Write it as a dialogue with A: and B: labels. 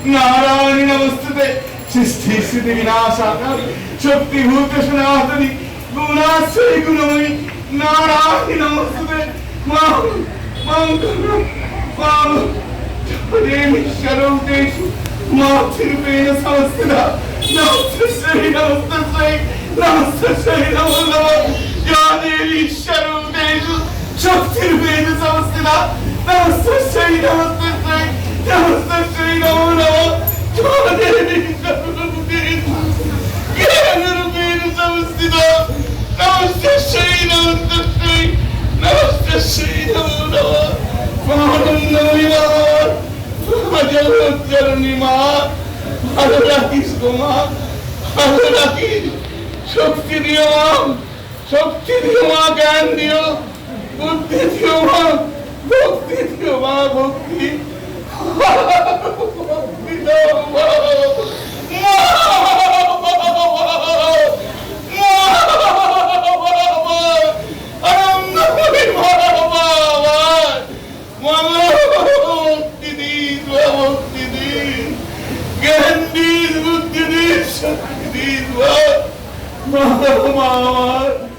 A: नारायणी नमस्ते सृष्टि स्थिति विनाशाकारी शक्तिभूत सनातनी गुणाश्रय गुणमयी नारायणी नमस्ते मां मां मां देवी शरणेषु मातृपेण समस्ता नमस्ते श्री नमो नमः या देवी शरणेषु शक्तिर्पेण समस्ता नमस्ते श्री नमो नमः या देवी शरणेषु ज्ञानरूपेण समस्ता नमस्ते श्री नमस्ते श्री नमो नमः জগৎজননী মা ভালো রাখিস গো মা ভালো রাখিস শক্তি দিও মা জ্ঞান দিও বুদ্ধি দিও মা ভক্তি দিও মা ভক্তি ভক্তি দাও মা Mama,